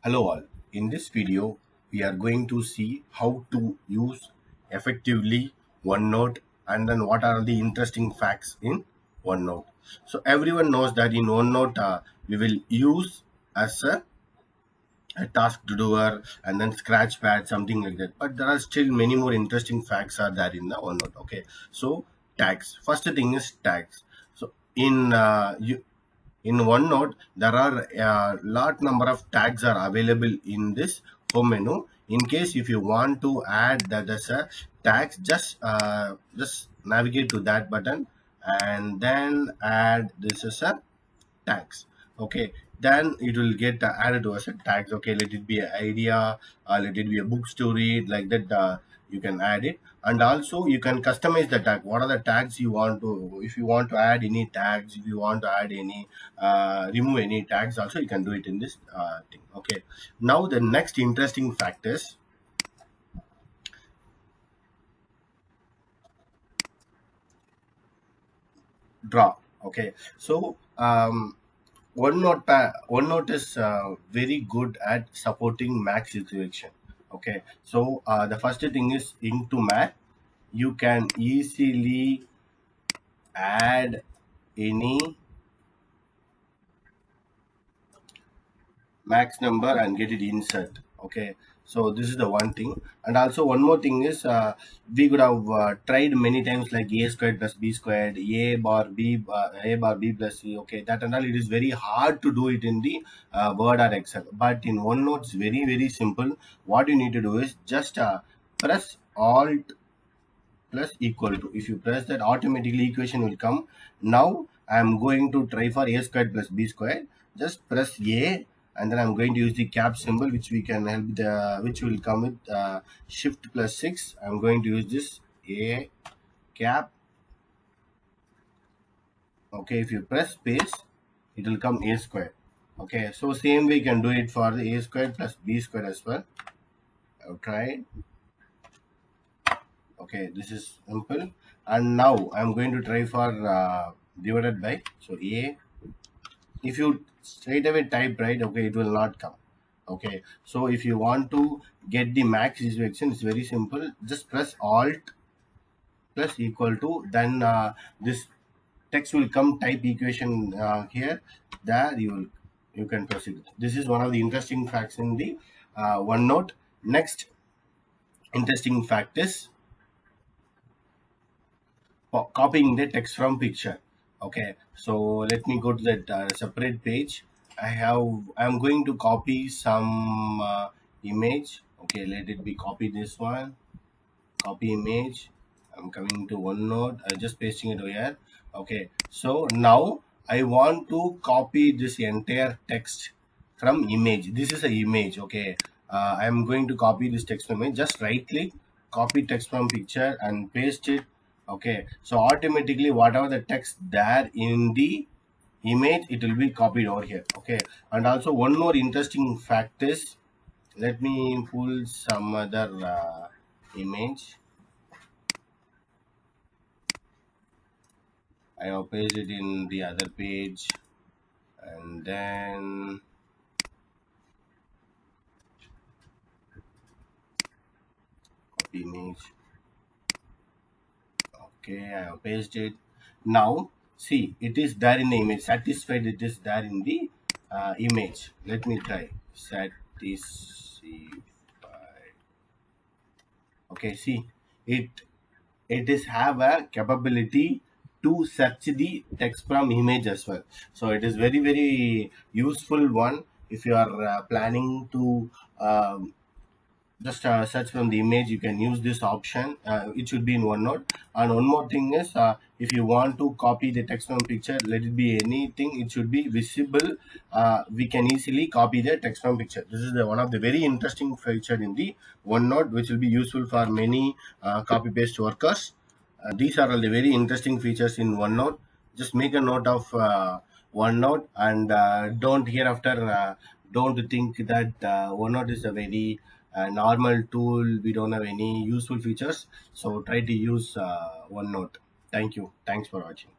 Hello all. In this video, we are going to see how to use effectively OneNote and then what are the interesting facts in OneNote. So everyone knows that in OneNote, we will use as a task to doer and then scratch pad, something like that. But there are still many more interesting facts are there in the OneNote. Okay. So tags. First thing is tags. So in OneNote, there are a lot number of tags are available in this home menu. In case if you want to add that as a tags, just navigate to that button and then add this as a tags. Okay, then it will get added to us a tags. Okay, let it be an idea, let it be a book story, like that. You can add it, and also you can customize the tag. What are the tags you want to? If you want to add any tags, if you want to add any remove any tags, also you can do it in this thing. Okay, now the next interesting fact is draw. Okay, so OneNote is very good at supporting Mac situation. Okay, so the first thing is into Mac. You can easily add any max number and get it insert. Okay, so this is the one thing. And also one more thing is we could have tried many times like a squared plus b squared, a bar b plus c. Okay, that and all, it is very hard to do it in the word or excel, but in OneNote it's very simple. What you need to do is just press alt plus equal to. If you press that, automatically equation will come. Now I am going to try for a squared plus b squared. Just press a, and then I'm going to use the cap symbol, which we can help the which will come with shift plus 6. I'm going to use this a cap. Okay, if you press space, it will come a squared. Okay, so same way you can do it for the a squared plus b squared as well. I'll try it. Okay, this is simple. And now I'm going to try for divided by. So a, if you straight away type, right, okay, it will not come. Okay, so if you want to get the max equation, it's very simple. Just press alt plus equal to, then this text will come, type equation here, there you can proceed. This is one of the interesting facts in the OneNote. Next interesting fact is copying the text from picture. Okay, so let me go to that separate page. I'm going to copy some image. Okay, let it be copy this one, copy image. I'm coming to OneNote, I just pasting it over here. Okay, so now I want to copy this entire text from image. This is a image. Okay, I'm going to copy this text from image. Just right click, copy text from picture and paste it. Okay, so automatically whatever the text there in the image, it will be copied over here. Okay, and also one more interesting fact is, let me pull some other image. I have pasted it in the other page, and then copy image. Okay, I have pasted it. Now see, it is there in the image. Satisfied, it is there in the image. Let me try satisfied. Okay, see, it is have a capability to search the text from image as well. So it is very useful one. If you are planning to just search from the image, you can use this option. It should be in OneNote. And one more thing is, if you want to copy the text from picture, let it be anything, it should be visible. We can easily copy the text from picture. This is the one of the very interesting feature in the OneNote, which will be useful for many copy paste workers. These are all the very interesting features in OneNote. Just make a note of OneNote, and don't hereafter don't think that OneNote is a very normal tool. We don't have any useful features. So try to use OneNote. Thank you. Thanks for watching.